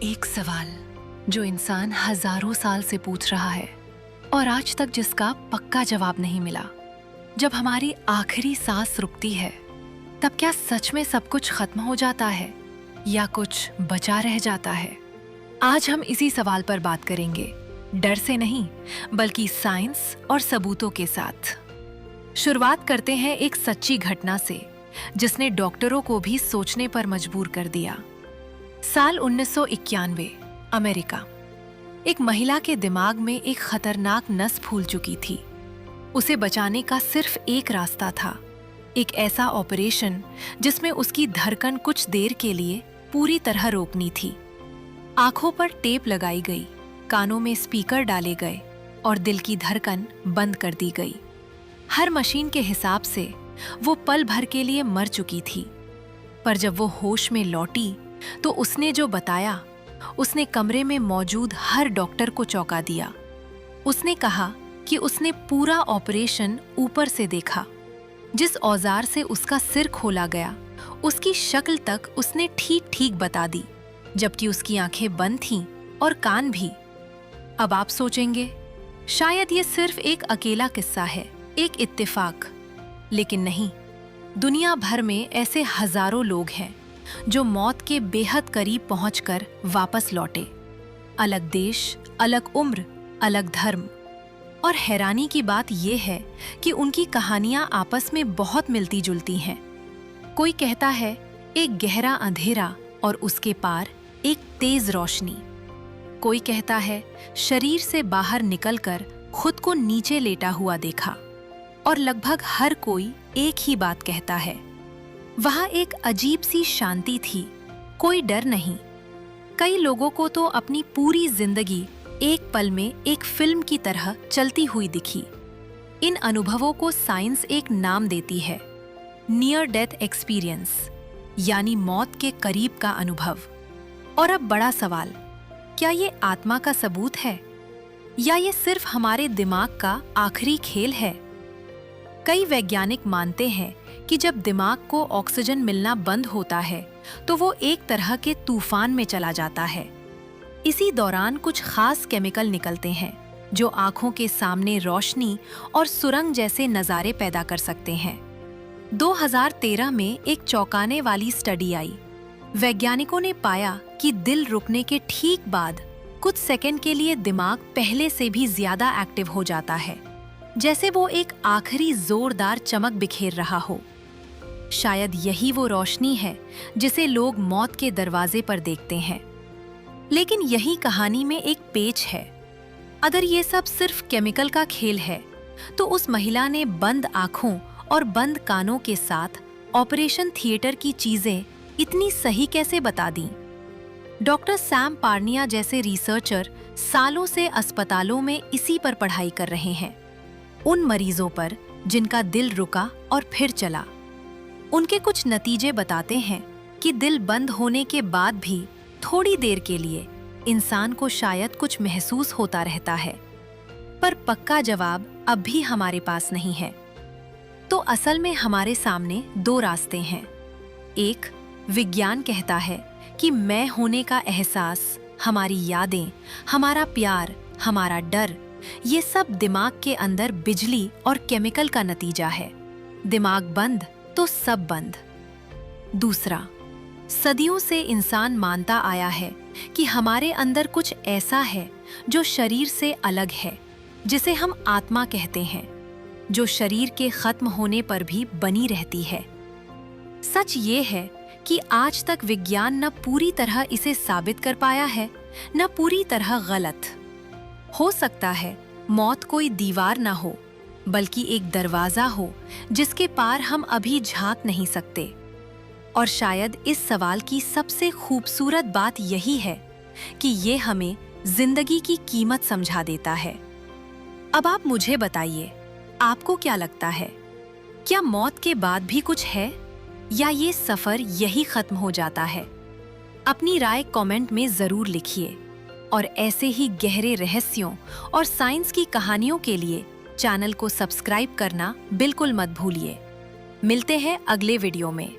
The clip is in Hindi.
एक सवाल जो इंसान हजारों साल से पूछ रहा है और आज तक जिसका पक्का जवाब नहीं मिला। जब हमारी आखिरी सांस रुकती है तब क्या सच में सब कुछ खत्म हो जाता है या कुछ बचा रह जाता है? आज हम इसी सवाल पर बात करेंगे, डर से नहीं बल्कि साइंस और सबूतों के साथ। शुरुआत करते हैं एक सच्ची घटना से जिसने डॉक्टरों को भी सोचने पर मजबूर कर दिया। साल 1991, अमेरिका। एक महिला के दिमाग में एक खतरनाक नस फूल चुकी थी। उसे बचाने का सिर्फ एक रास्ता था, एक ऐसा ऑपरेशन जिसमें उसकी धड़कन कुछ देर के लिए पूरी तरह रोकनी थी। आंखों पर टेप लगाई गई, कानों में स्पीकर डाले गए और दिल की धड़कन बंद कर दी गई। हर मशीन के हिसाब से वो पल भर के लिए मर चुकी थी, पर जब वो होश में लौटी तो उसने जो बताया, उसने कमरे में मौजूद हर डॉक्टर को चौंका दिया। उसने कहा कि उसने पूरा ऑपरेशन ऊपर से देखा। जिस औजार से उसका सिर खोला गया, उसकी शक्ल तक उसने ठीक ठीक बता दी, जबकि उसकी आंखें बंद थीं और कान भी। अब आप सोचेंगे, शायद ये सिर्फ एक अकेला किस्सा है, एक इत्तेफाक। लेकिन नहीं, दुनिया भर में ऐसे हजारों लोग हैं जो मौत के बेहद करीब पहुंचकर वापस लौटे। अलग देश, अलग उम्र, अलग धर्म। और हैरानी की बात यह है कि उनकी कहानियां आपस में बहुत मिलती जुलती हैं। कोई कहता है एक गहरा अंधेरा और उसके पार एक तेज रोशनी। कोई कहता है शरीर से बाहर निकलकर खुद को नीचे लेटा हुआ देखा। और लगभग हर कोई एक ही बात कहता है, वहां एक अजीब सी शांति थी, कोई डर नहीं। कई लोगों को तो अपनी पूरी जिंदगी एक पल में एक फिल्म की तरह चलती हुई दिखी। इन अनुभवों को साइंस एक नाम देती है, नियर डेथ एक्सपीरियंस, यानी मौत के करीब का अनुभव। और अब बड़ा सवाल, क्या ये आत्मा का सबूत है या ये सिर्फ हमारे दिमाग का आखिरी खेल है? कई वैज्ञानिक मानते हैं कि जब दिमाग को ऑक्सीजन मिलना बंद होता है तो वो एक तरह के तूफान में चला जाता है। इसी दौरान कुछ खास केमिकल निकलते हैं जो आंखों के सामने रोशनी और सुरंग जैसे नज़ारे पैदा कर सकते हैं। 2013 में एक चौंकाने वाली स्टडी आई। वैज्ञानिकों ने पाया कि दिल रुकने के ठीक बाद कुछ सेकंड के लिए दिमाग पहले से भी ज्यादा एक्टिव हो जाता है, जैसे वो एक आखिरी जोरदार चमक बिखेर रहा हो। शायद यही वो रोशनी है जिसे लोग मौत के दरवाजे पर देखते हैं। लेकिन यही कहानी में एक पेच है। अगर ये सब सिर्फ केमिकल का खेल है, तो उस महिला ने बंद आंखों और बंद कानों के साथ ऑपरेशन थिएटर की चीजें इतनी सही कैसे बता दी? डॉक्टर सैम पार्निया जैसे रिसर्चर सालों से अस्पतालों में इसी पर पढ़ाई कर रहे हैं, उन मरीजों पर जिनका दिल रुका और फिर चला। उनके कुछ नतीजे बताते हैं कि दिल बंद होने के बाद भी थोड़ी देर के लिए इंसान को शायद कुछ महसूस होता रहता है, पर पक्का जवाब अब भी हमारे पास नहीं है। तो असल में हमारे सामने दो रास्ते हैं। एक, विज्ञान कहता है कि मैं होने का एहसास, हमारी यादें, हमारा प्यार, हमारा डर, ये सब दिमाग के अंदर बिजली और केमिकल का नतीजा है। दिमाग बंद तो सब बंद। दूसरा, सदियों से इंसान मानता आया है कि हमारे अंदर कुछ ऐसा है जो शरीर से अलग है, जिसे हम आत्मा कहते हैं, जो शरीर के खत्म होने पर भी बनी रहती है। सच ये है कि आज तक विज्ञान न पूरी तरह इसे साबित कर पाया है, न पूरी तरह गलत। हो सकता है मौत कोई दीवार ना हो, बल्कि एक दरवाजा हो जिसके पार हम अभी झांक नहीं सकते। और शायद इस सवाल की सबसे खूबसूरत बात यही है कि ये हमें जिंदगी की कीमत समझा देता है। अब आप मुझे बताइए, आपको क्या लगता है? क्या मौत के बाद भी कुछ है या ये सफर यही खत्म हो जाता है? अपनी राय कमेंट में जरूर लिखिए और ऐसे ही गहरे रहस्यों और साइंस की कहानियों के लिए चैनल को सब्सक्राइब करना बिल्कुल मत भूलिए। मिलते हैं अगले वीडियो में।